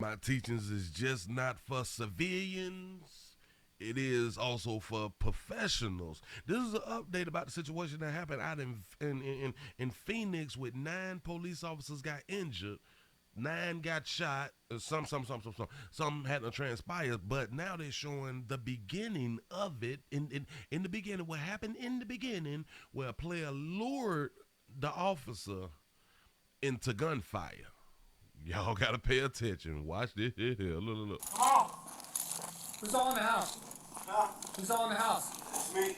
My teachings is just not for civilians. It is also for professionals. This is an update about the situation that happened out in Phoenix with 9 police officers got injured. 9 got shot. Some hadn't transpired, but now they're showing the beginning of it. In the beginning, what happened in the beginning, where a player lured the officer into gunfire. Y'all gotta pay attention. Watch this here. Look. Come on. Who's all in the house? Huh? Who's all in the house? It's me.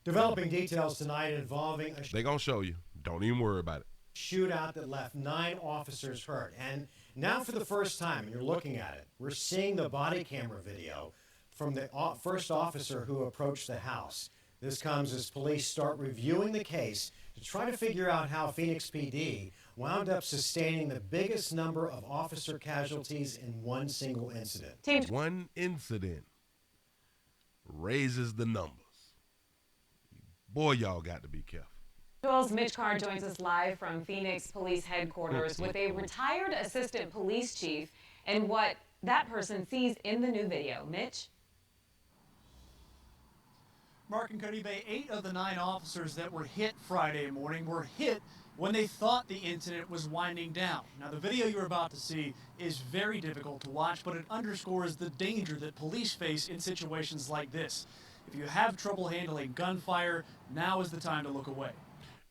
Developing details tonight involving a They gonna show you. Don't even worry about it. shootout that left 9 officers hurt. And now for the first time, and you're looking at it, we're seeing the body camera video from the first officer who approached the house. This comes as police start reviewing the case to try to figure out how Phoenix PD wound up sustaining the biggest number of officer casualties in one single incident. One incident raises the numbers. Boy, y'all got to be careful. Mitch Carr joins us live from Phoenix Police Headquarters with a retired assistant police chief and what that person sees in the new video. Mitch? Mark and Cody Bay, 8 of the 9 officers that were hit Friday morning were hit when they thought the incident was winding down. Now, the video you're about to see is very difficult to watch, but it underscores the danger that police face in situations like this. If you have trouble handling gunfire, now is the time to look away.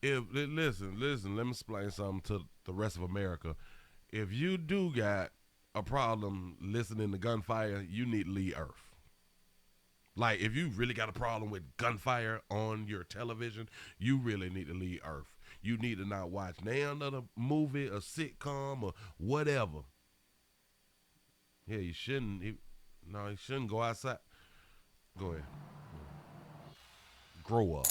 Listen, let me explain something to the rest of America. If you do got a problem listening to gunfire, you need to leave Earth. Like, if you really got a problem with gunfire on your television, you really need to leave Earth. You need to not watch another movie, a sitcom, or whatever. Yeah, you shouldn't. You shouldn't go outside. Go ahead. Grow up.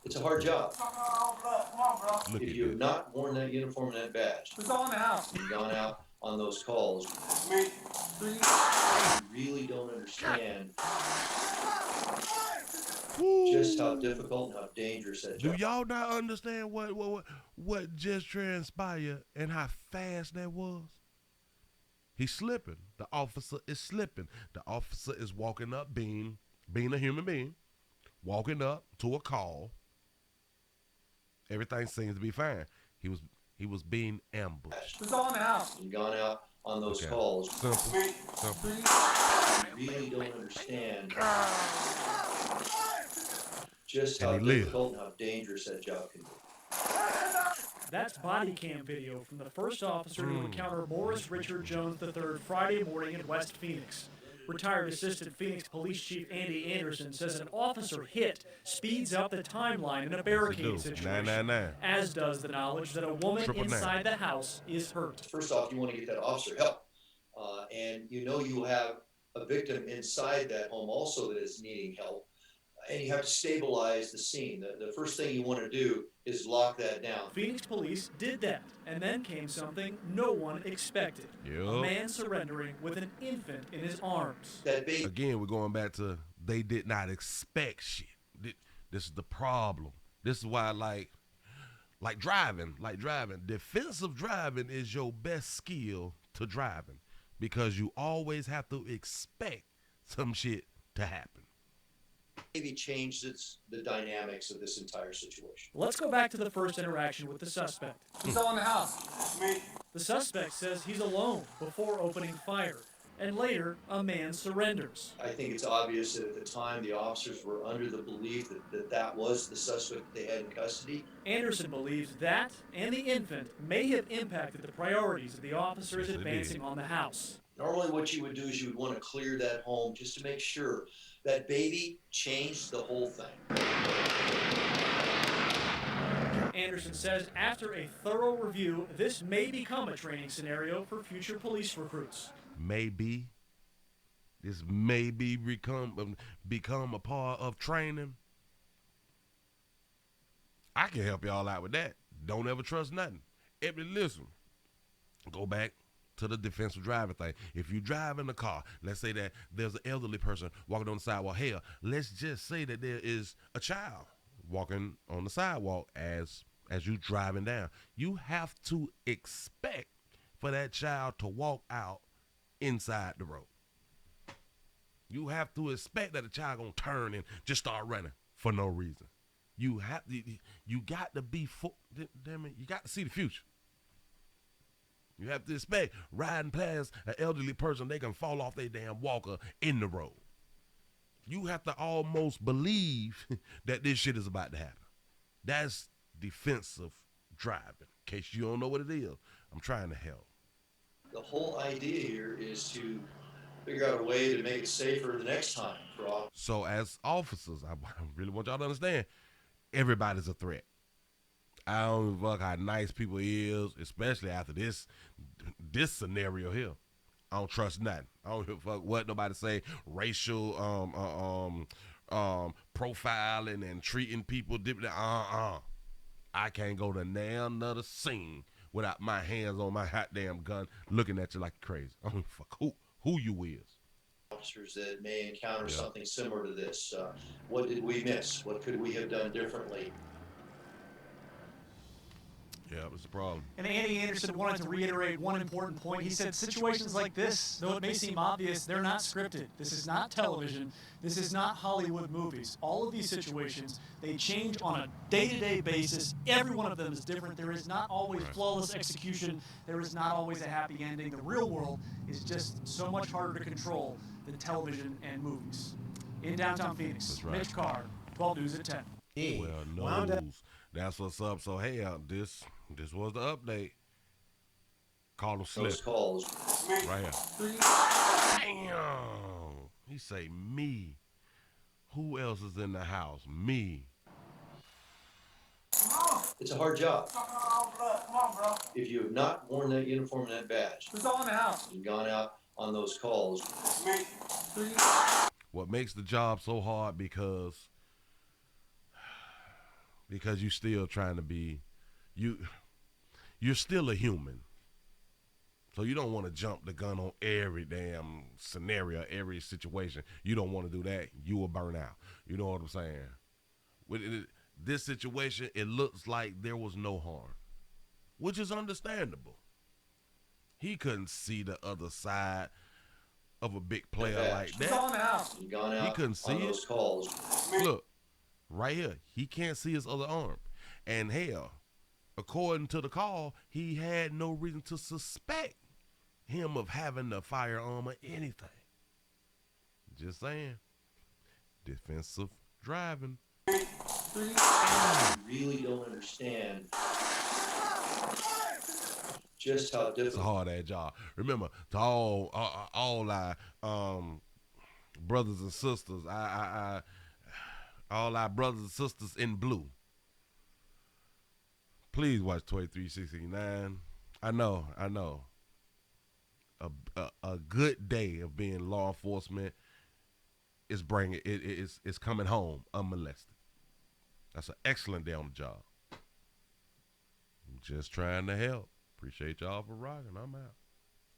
It's a hard job. Come on, bro. Look If at you this. have not worn that uniform and that badge, Who's all in the house? you've gone out on those calls, It's me. you really don't understand just how difficult and how dangerous that Do job is. y'all not understand what just transpired and how fast that was? He's slipping. The officer is slipping. The officer is walking up, being a human being, walking up to a call. Everything seems to be fine. He was being ambushed. Who's all in the house? You've gone out on those Okay. calls, Simple. Me. Simple. you really don't understand just how And he lived. difficult and how dangerous that job can be. That's body cam video from the first officer to encounter Morris Richard Jones III Friday morning in West Phoenix. Retired Assistant Phoenix Police Chief Andy Anderson says an officer hit speeds up the timeline in a barricade situation, 999. as does the knowledge that a woman 999. inside the house is hurt. First off, you want to get that officer help. And you have a victim inside that home also that is needing help. And you have to stabilize the scene. The first thing you want to do is lock that down. Phoenix police did that, and then came something no one expected. A Yup. man surrendering with an infant in his arms. That baby Again, we're going back to they did not expect shit. This is the problem. This is why, like driving, defensive driving is your best skill to driving, because you always have to expect some shit to happen. changes the dynamics of this entire situation. Let's go back to the first interaction with the suspect. Who's all in the house? It's me. The suspect says he's alone before opening fire, and later, a man surrenders. I think it's obvious that at the time the officers were under the belief that was the suspect that they had in custody. Anderson believes that and the infant may have impacted the priorities of the officers Yes, it advancing did. on the house. Normally what you would do is you would want to clear that home just to make sure that baby changed the whole thing. Anderson says after a thorough review, this may become a training scenario for future police recruits. Maybe this become a part of training. I can help y'all out with that. Don't ever trust nothing. Listen, go back to the defensive driving thing. If you drive in the car, let's say that there's an elderly person walking on the sidewalk. Hell, let's just say that there is a child walking on the sidewalk as you driving down. You have to expect for that child to walk out inside the road. You have to expect that the child gonna turn and just start running for no reason. You got to be damn it, you got to see the future. You have to expect riding past an elderly person, they can fall off their damn walker in the road. You have to almost believe that this shit is about to happen. That's defensive driving. In case you don't know what it is, I'm trying to help. The whole idea here is to figure out a way to make it safer the next time for all. So as officers, I really want y'all to understand, everybody's a threat. I don't give a fuck how nice people is, especially after this scenario here. I don't trust nothing. I don't give a fuck what nobody say. Racial profiling and treating people differently. I can't go to another scene without my hands on my hot damn gun, looking at you like crazy. I don't give a fuck who you is. Officers that may encounter something similar to this. What did we miss? What could we have done differently? Yeah, that's the problem. And Andy Anderson wanted to reiterate one important point. He said situations like this, though it may seem obvious, they're not scripted. This is not television. This is not Hollywood movies. All of these situations, they change on a day-to-day basis. Every one of them is different. There is not always flawless execution. There is not always a happy ending. The real world is just so much harder to control than television and movies. In downtown Phoenix, That's right. Mitch Carr, 12 News at 10. Well, news. That's what's up. So, hey, this was the update. Call him slip. Those calls. Right here. Damn. He say, me. Who else is in the house? Me. It's a hard job. If you have not worn that uniform and that badge, Who's all in the house? and gone out on those calls, What makes the job so hard because you still trying to be, you're still a human. So you don't want to jump the gun on every damn scenario, every situation. You don't want to do that. You will burn out. You know what I'm saying? With this situation, it looks like there was no harm, which is understandable. He couldn't see the other side of a big player like Who's all in that. the house? and gone out He couldn't see on those it. calls. Look, right here, he can't see his other arm. And hell, according to the call, he had no reason to suspect him of having a firearm or anything. Just saying. Defensive driving. I really don't understand just how It's a difficult. hard ass job. Remember, to all our brothers and sisters, all our brothers and sisters in blue, please watch 2369. I know. A good day of being law enforcement is it's coming home unmolested. That's an excellent day on the job. I'm just trying to help. Appreciate y'all for rocking. I'm out.